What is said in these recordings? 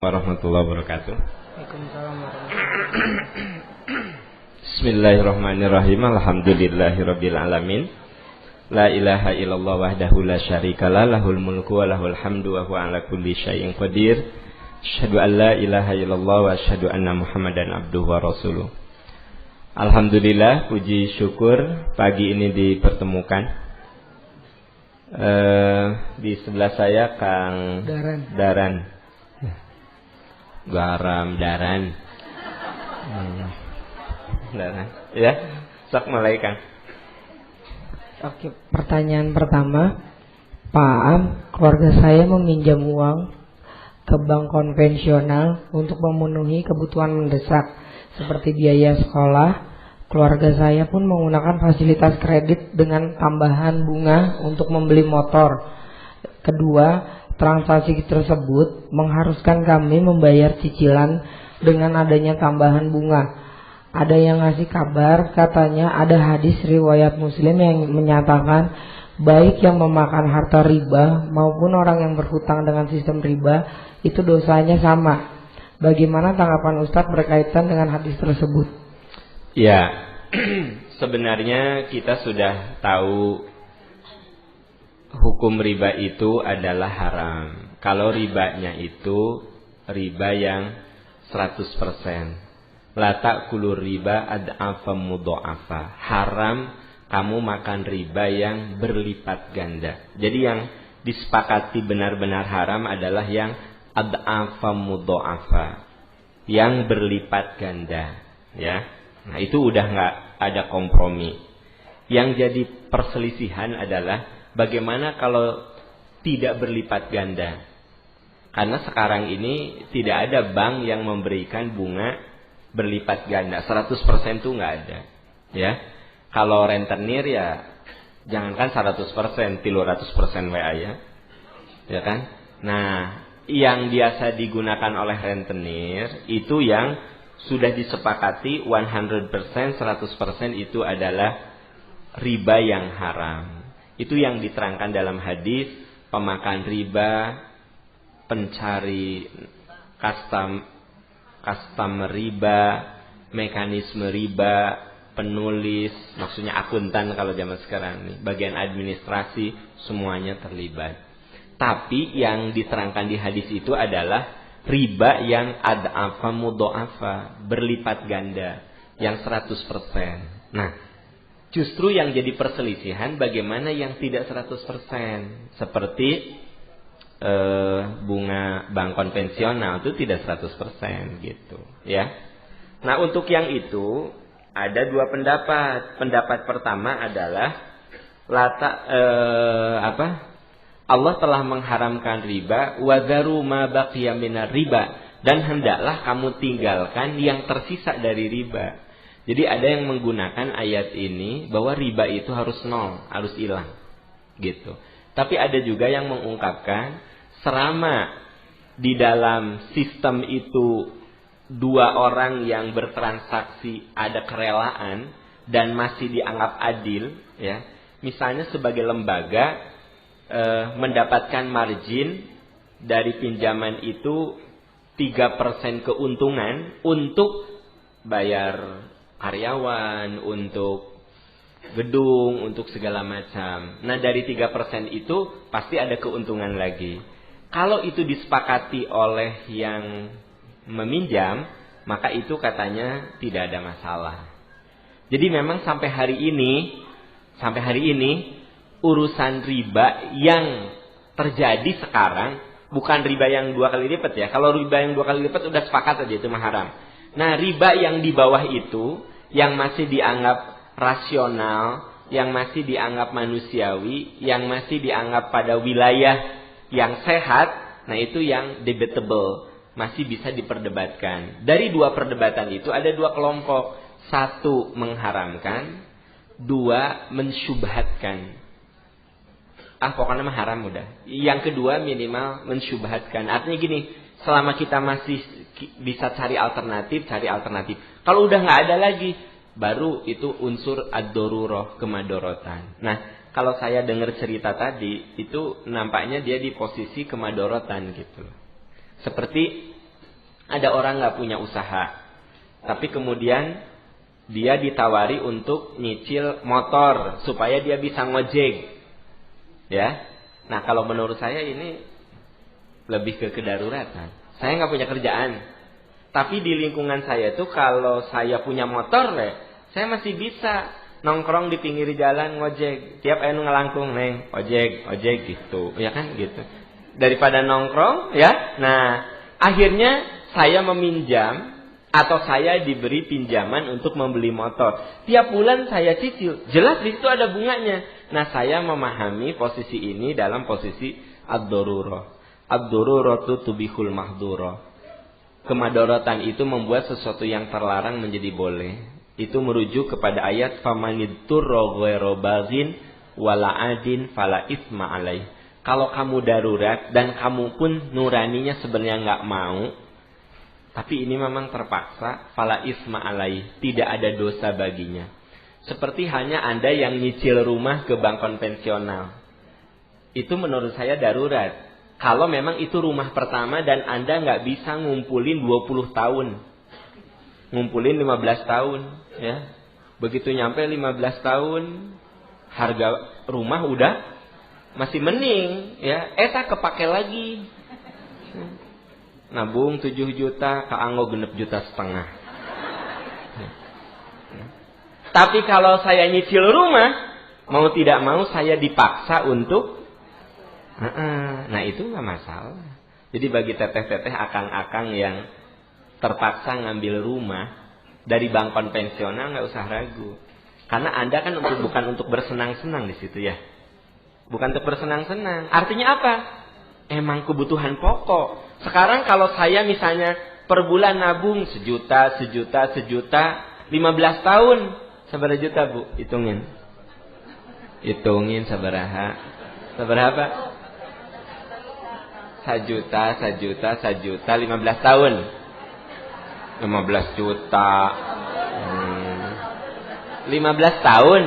Warahmatullahi wabarakatuh. Waalaikumsalam warahmatullahi wabarakatuh. Bismillahirrahmanirrahim. Alhamdulillahirabbil alamin. La ilaha illallah wahdahu la syarikalah, lahul mulku wa lahul hamdu wa huwa ala kulli syai'in qadir. Asyhadu an la ilaha illallah wa asyhadu anna Muhammadan abduhu wa rasuluh. Alhamdulillah, puji syukur pagi ini dipertemukan. Di sebelah saya Kang Daran. Garam Daran. Daran. Ya, sok mulai Kang. Oke, pertanyaan pertama, Pak Am, keluarga saya meminjam uang ke bank konvensional untuk memenuhi kebutuhan mendesak seperti biaya sekolah. Keluarga saya pun menggunakan fasilitas kredit dengan tambahan bunga untuk membeli motor. Kedua, transaksi tersebut mengharuskan kami membayar cicilan dengan adanya tambahan bunga. Ada yang ngasih kabar, katanya ada hadis riwayat Muslim yang menyatakan baik yang memakan harta riba maupun orang yang berhutang dengan sistem riba itu dosanya sama. Bagaimana tanggapan Ustadz berkaitan dengan hadis tersebut? Ya, sebenarnya kita sudah tahu hukum riba itu adalah haram. Kalau ribanya itu riba yang 100%. La ta'kulur riba ad'afa mudha'afa. Haram kamu makan riba yang berlipat ganda. Jadi yang disepakati benar-benar haram adalah yang ad'afa mudha'afa, yang berlipat ganda, ya. Nah, itu udah enggak ada kompromi. Yang jadi perselisihan adalah bagaimana kalau tidak berlipat ganda? Karena sekarang ini tidak ada bank yang memberikan bunga berlipat ganda 100% itu nggak ada, ya. Kalau rentenir ya jangankan 100%, 300% WA ya kan. Nah, yang biasa digunakan oleh rentenir itu yang sudah disepakati 100%, 100% itu adalah riba yang haram. Itu yang diterangkan dalam hadis, pemakan riba, pencari custom riba, mekanisme riba, penulis, maksudnya akuntan kalau zaman sekarang nih, bagian administrasi, semuanya terlibat. Tapi yang diterangkan di hadis itu adalah riba yang ad'afa mudha'afa, berlipat ganda, yang 100%. Nah, justru yang jadi perselisihan bagaimana yang tidak 100%. Seperti bunga bank konvensional itu tidak 100% gitu, ya. Nah, untuk yang itu ada dua pendapat. Pendapat pertama adalah Allah telah mengharamkan riba, wa dzaru ma baqiya minar riba, dan hendaklah kamu tinggalkan yang tersisa dari riba. Jadi ada yang menggunakan ayat ini bahwa riba itu harus nol, harus hilang, gitu. Tapi ada juga yang mengungkapkan selama di dalam sistem itu dua orang yang bertransaksi ada kerelaan dan masih dianggap adil, ya. Misalnya sebagai lembaga mendapatkan margin dari pinjaman itu 3% keuntungan untuk bayar karyawan, untuk gedung, untuk segala macam. Nah, dari 3% itu pasti ada keuntungan lagi. Kalau itu disepakati oleh yang meminjam, maka itu katanya tidak ada masalah. Jadi memang sampai hari ini urusan riba yang terjadi sekarang bukan riba yang 2 kali lipat, ya. Kalau riba yang 2 kali lipat udah sepakat aja itu mah haram. Nah, riba yang di bawah itu yang masih dianggap rasional, yang masih dianggap manusiawi, yang masih dianggap pada wilayah yang sehat, nah itu yang debatable, masih bisa diperdebatkan. Dari dua perdebatan itu ada dua kelompok. Satu mengharamkan, dua mensyubhatkan. Pokoknya mah haram udah. Yang kedua minimal mensyubhatkan. Artinya gini, selama kita masih bisa cari alternatif. Kalau udah nggak ada lagi, baru itu unsur ad-darurah, kemadorotan. Nah, kalau saya dengar cerita tadi, itu nampaknya dia di posisi kemadorotan gitu. Seperti Ada orang nggak punya usaha, tapi kemudian dia ditawari untuk nyicil motor supaya dia bisa ngojek, ya. Nah kalau menurut saya ini lebih ke kedaruratan. Saya nggak punya kerjaan, tapi di lingkungan saya itu kalau saya punya motor, saya masih bisa nongkrong di pinggir jalan ngojek. Tiap anu ngelangkung, neng, ojek gitu, ya kan gitu. Daripada nongkrong, ya. Nah akhirnya saya meminjam atau saya diberi pinjaman untuk membeli motor. Tiap bulan saya cicil. Jelas di situ ada bunganya. Nah, saya memahami posisi ini dalam posisi ad-darurah. Ad-daruratu tubihul mahdurah. Kemadharatan itu membuat sesuatu yang terlarang menjadi boleh. Itu merujuk kepada ayat famanidturra ghairu baghin wala adin fala itsma alaih. Kalau kamu darurat dan kamu pun nuraninya sebenarnya enggak mau, tapi ini memang terpaksa, fala isma alaih, tidak ada dosa baginya. Seperti hanya Anda yang nyicil rumah ke bank konvensional. Itu menurut saya darurat. Kalau memang itu rumah pertama dan Anda nggak bisa ngumpulin 20 tahun. Ngumpulin 15 tahun. Ya. Begitu nyampe 15 tahun, harga rumah udah masih mending. Ya. Tak kepake lagi. Nabung 7 juta, kaanggo 6,5 juta. Tapi kalau saya nyicil rumah, mau tidak mau saya dipaksa untuk, nah itu nggak masalah. Jadi bagi teteh-teteh akang-akang yang terpaksa ngambil rumah dari bank konvensional, nggak usah ragu. Karena Anda kan bukan untuk bersenang-senang di situ ya. Bukan untuk bersenang-senang. Artinya apa? Emang kebutuhan pokok. Sekarang kalau saya misalnya per bulan nabung 1 juta, 15 tahun, seberapa juta Bu? Hitungin sabaraha. Seberapa? 1 juta, 15 tahun. 15 juta. 15 tahun.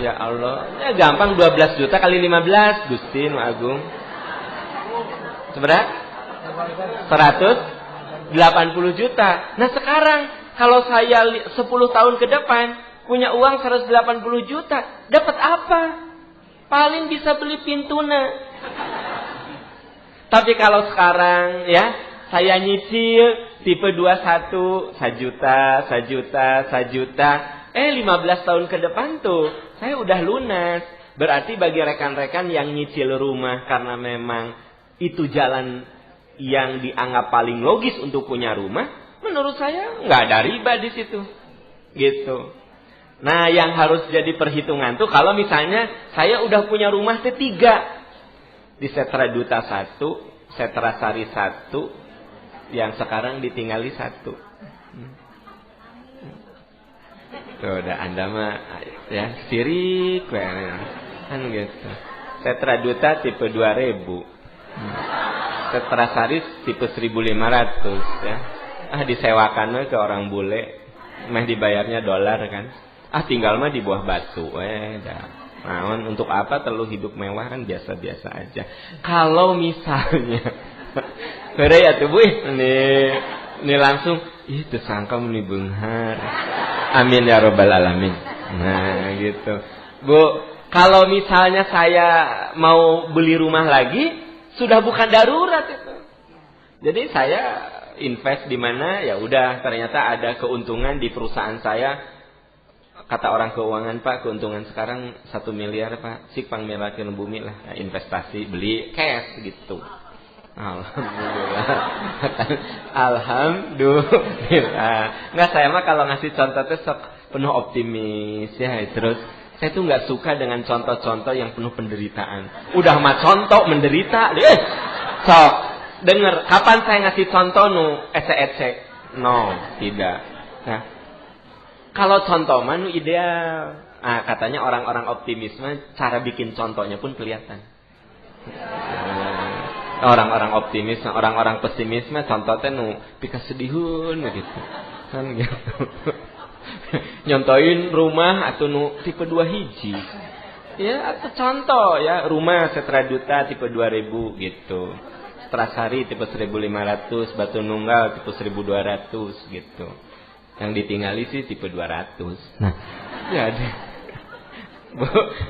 Ya Allah, ya gampang 12 juta kali 15, Gustin Agung. Seberapa? 180 juta. Nah sekarang kalau saya 10 tahun ke depan punya uang 180 juta, dapat apa? Paling bisa beli pintuna. Tapi kalau sekarang ya saya nyicil tipe 21 1 juta, 15 tahun ke depan tuh saya udah lunas. Berarti bagi rekan-rekan yang nyicil rumah karena memang itu jalan yang dianggap paling logis untuk punya rumah, menurut saya nggak ada riba di situ, gitu. Nah, yang harus jadi perhitungan tuh kalau misalnya saya udah punya rumah ketiga di Setra Duta 1, Setra Sari 1, yang sekarang ditinggali 1. Tuh udah Anda mah ya sirik kan gitu. Setra Duta tipe 2000. Setra Sari tipe 1.500 ya. Disewakan ke orang bule, mah dibayarnya dolar kan. Tinggal mah di buah batu dah. Nah, untuk apa terlalu hidup mewah kan biasa-biasa aja. Kalau misalnya kere ya tuh Bu, ini langsung itu sangka meni beunghar. Amin ya rabbal alamin. Nah, gitu. Bu, kalau misalnya saya mau beli rumah lagi, sudah bukan darurat itu. Jadi saya invest di mana ya udah ternyata ada keuntungan di perusahaan saya. Kata orang keuangan, Pak, keuntungan sekarang 1 miliar Pak. Sik pangmirakeun bumi lah, investasi beli cash gitu. Alhamdulillah. Alhamdulillah. Enggak, saya mah kalau ngasih contoh itu sok penuh optimis ya. Terus saya tuh nggak suka dengan contoh-contoh yang penuh penderitaan. Udah mah contoh menderita, sok denger. Kapan saya ngasih contoh ece-ece? No, tidak. Nah, kalau contoh mah ideal. Katanya orang-orang optimisme cara bikin contohnya pun kelihatan. Orang-orang optimis, orang-orang pesimis mah contohnya pika sedihun gitu. Kan gitu. Nyontoin rumah atau tipe 2 hiji. Ya, atau contoh ya, rumah Setra Duta tipe 2000 gitu. Trasari tipe 1500, Batu Nunggal tipe 1200 gitu. Yang ditinggali sih tipe 200. Nah, ya ada.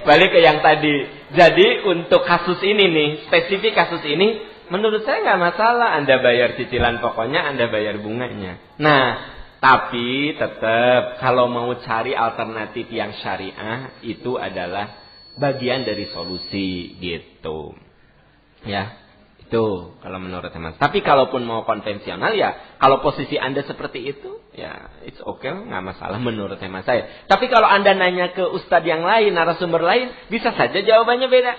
Balik ke yang tadi. Jadi untuk kasus ini nih, spesifik kasus ini, menurut saya nggak masalah. Anda bayar cicilan pokoknya, Anda bayar bunganya. Nah, tapi tetap kalau mau cari alternatif yang syariah, itu adalah bagian dari solusi gitu. Ya, itu kalau menurut teman. Tapi kalaupun mau konvensional ya, kalau posisi Anda seperti itu, ya it's okay, nggak masalah menurut teman saya. Tapi kalau Anda nanya ke ustadz yang lain, narasumber lain, bisa saja jawabannya beda.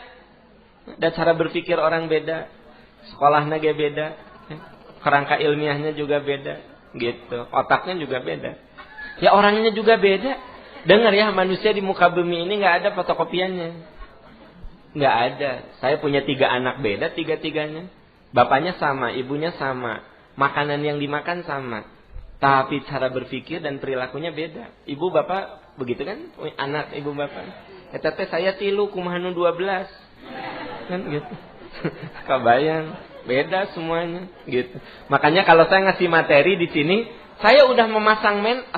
Dan cara berpikir orang beda, sekolahnya juga beda, kerangka ilmiahnya juga beda, gitu. Otaknya juga beda. Ya orangnya juga beda. Dengar ya, manusia di muka bumi ini nggak ada fotokopiannya. Nggak ada. Saya punya 3 anak beda, 3-tiganya. Bapaknya sama, ibunya sama. Makanan yang dimakan sama. Tapi cara berpikir dan perilakunya beda. Ibu bapak begitu kan? Anak ibu bapak. Tete saya tilu kumahanu 12. Kan gitu. Kebayang. Beda semuanya. Gitu. Makanya kalau saya ngasih materi di sini, saya udah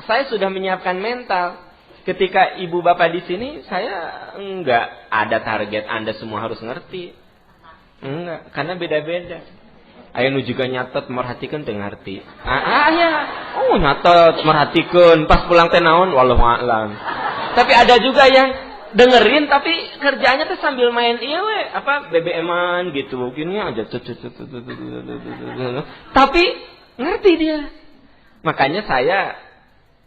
saya sudah menyiapkan mental. Ketika ibu bapak di sini, saya enggak ada target Anda semua harus ngerti. Enggak, karena beda-beda. Ayo nu juga nyatet, merhatikan teu ngarti. Ya. Oh, nyatet, merhatikan, pas pulang teh naon wallahu a'lam. Tapi ada juga yang dengerin tapi kerjanya tuh sambil main BBM-an gitu. Gini aja. Tapi ngerti dia. Makanya saya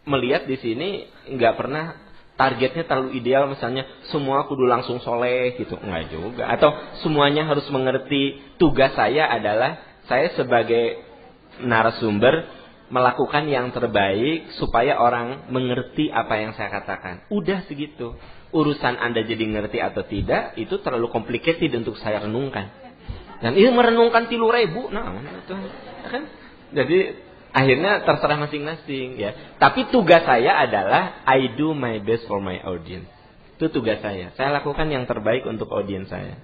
melihat di sini nggak pernah targetnya terlalu ideal, misalnya semua kudu langsung soleh gitu, nggak juga. Atau semuanya harus mengerti. Tugas saya adalah saya sebagai narasumber melakukan yang terbaik supaya orang mengerti apa yang saya katakan. Udah segitu. Urusan Anda jadi ngerti atau tidak itu terlalu complicated untuk saya renungkan. Dan ini merenungkan 3.000, nah itu kan. Jadi akhirnya terserah masing-masing ya. Tapi tugas saya adalah I do my best for my audience. Itu tugas saya. Saya lakukan yang terbaik untuk audiens saya.